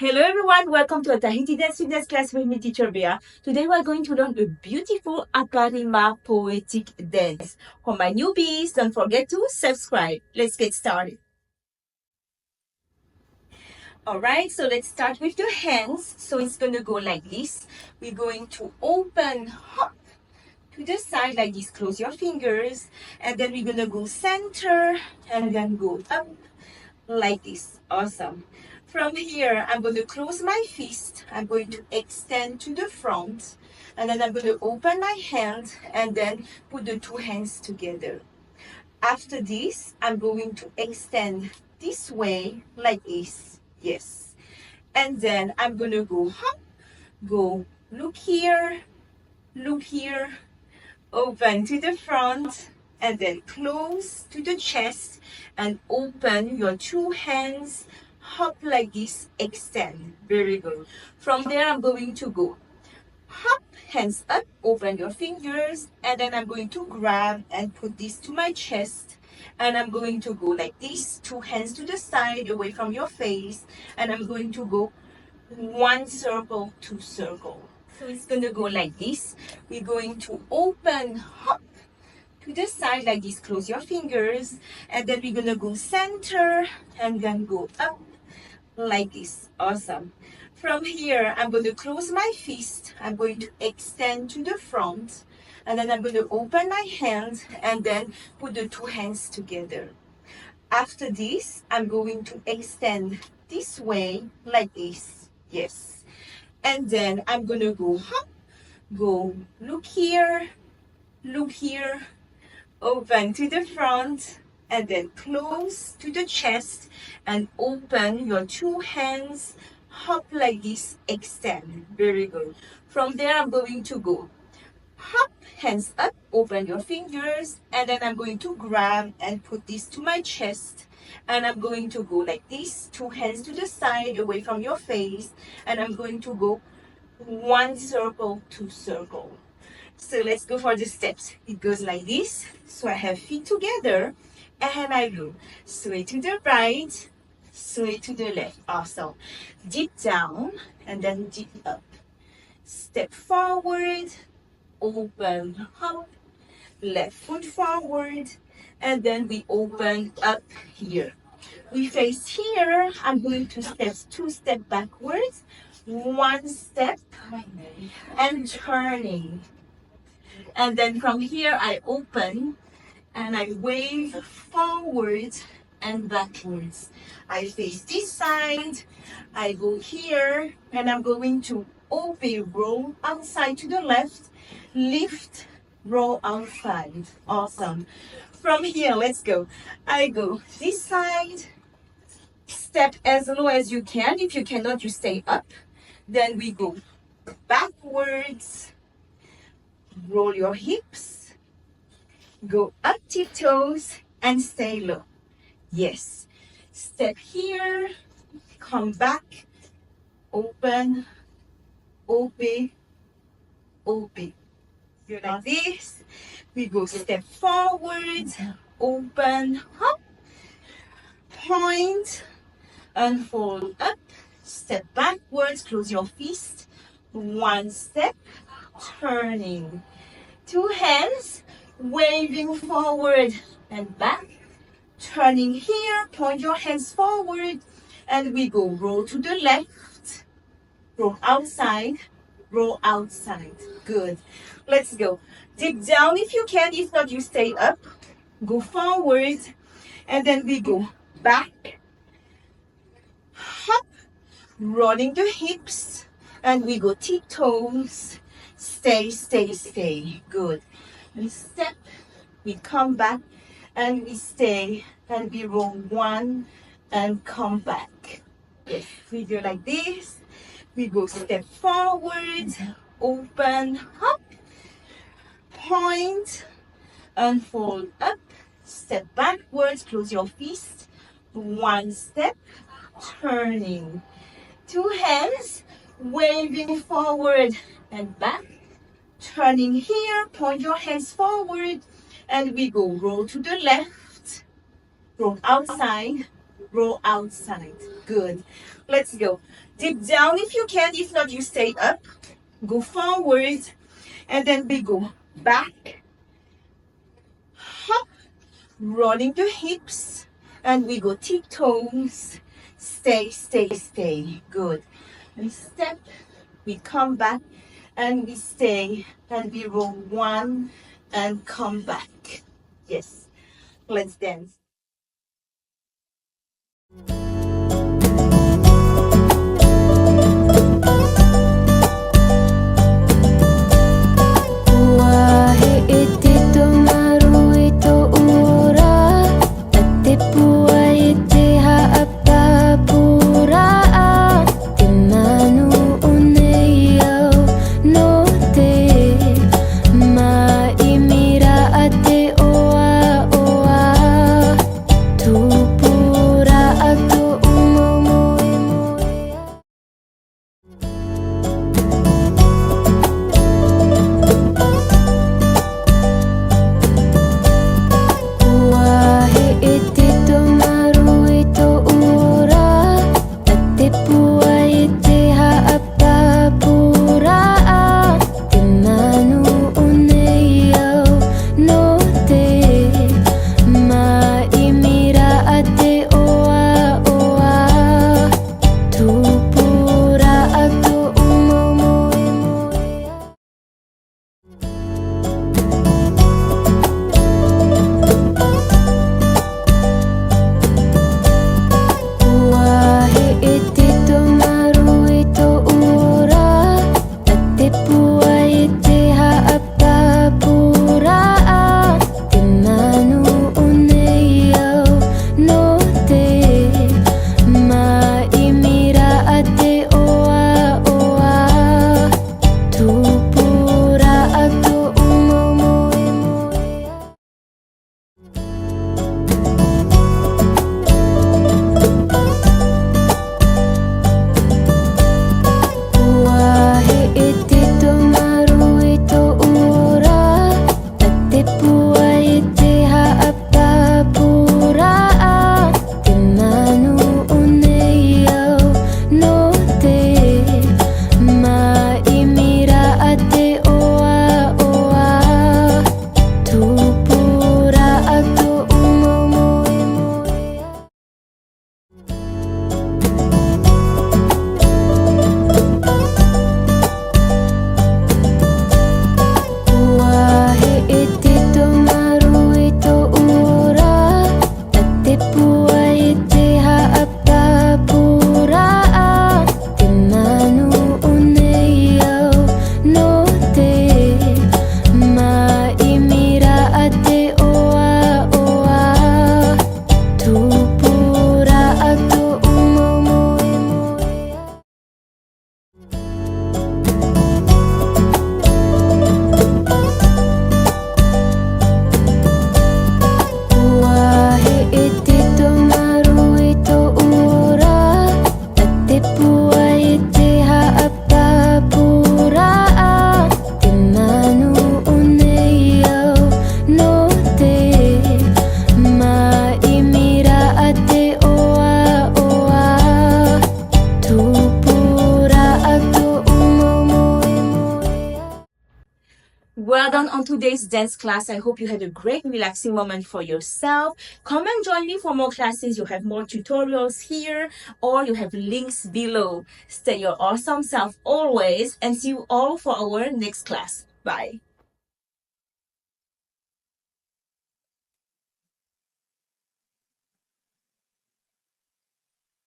Hello everyone, welcome to a Tahiti Dance Fitness class with me, teacher Bea. Today we are going to learn a beautiful Aparima poetic dance. For my newbies, don't forget to subscribe. Let's get started. Alright, so let's start with the hands. So it's going to go like this. We're going to open up to the side like this. Close your fingers. And then we're going to go center and then go up like this. Awesome. From here, I'm going to close my fist. I'm going to extend to the front. And then I'm going to open my hand and then put the two hands together. After this, I'm going to extend this way like this. Yes. And then I'm going to go up, go look here, open to the front, and then close to the chest and open your two hands, hop like this, extend. Very good. From there, I'm going to go hop, hands up, open your fingers, and then I'm going to grab and put this to my chest. And I'm going to go like this, two hands to the side, away from your face. And I'm going to go one circle, two circle. So it's going to go like this. We're going to open up to the side like this. Close your fingers. And then we're going to go center and then go up like this. Awesome. From here, I'm going to close my fist. I'm going to extend to the front. And then I'm going to open my hand and then put the two hands together. After this, I'm going to extend this way like this. Yes. And then I'm going to go up, go look here, open to the front, and then close to the chest and open your two hands, hop like this, extend. Very good. From there, I'm going to go hop, hands up, open your fingers, and then I'm going to grab and put this to my chest. And I'm going to go like this, two hands to the side, away from your face. And I'm going to go one circle, two circle. So let's go for the steps. It goes like this. So I have feet together and I go sway to the right, sway to the left. Awesome. Deep down and then deep up. Step forward, open up, left foot forward, and then we open up here. We face here. I'm going to step two step backwards, one step and turning. And then from here I open and I wave forward and backwards. I face this side, I go here, and I'm going to open, roll outside to the left, lift, roll outside. Awesome. From here, let's go. I go this side, step as low as you can. If you cannot, you stay up. Then we go backwards, roll your hips, go up tiptoes and stay low. Yes. Step here, come back, open, open, open. You're like this. We go step forward, open, up, point, unfold up, step backwards, close your fist, one step, turning, two hands, waving forward and back, turning here, point your hands forward, and we go roll to the left, roll outside, roll outside. Good. Let's go. Deep down if you can, if not, you stay up. Go forward, and then we go back, hop, rolling the hips, and we go tiptoes. Stay, stay, stay. Good. We step, we come back, and we stay, and we roll one and come back. Yes, we do like this. We go step forward, open, up, point, unfold up, step backwards, close your fist, one step, turning, two hands, waving forward and back, turning here, point your hands forward, and we go roll to the left, roll outside, roll outside. Good. Let's go. Dip down if you can. If not, you stay up. Go forward. And then we go back. Hop. Rolling the hips. And we go tiptoes. Stay, stay, stay. Good. We step. We come back. And we stay. And we roll one. And come back. Yes. Let's dance. Well done on today's dance class. I hope you had a great relaxing moment for yourself. Come and join me for more classes. You have more tutorials here or you have links below. Stay your awesome self always and see you all for our next class. Bye.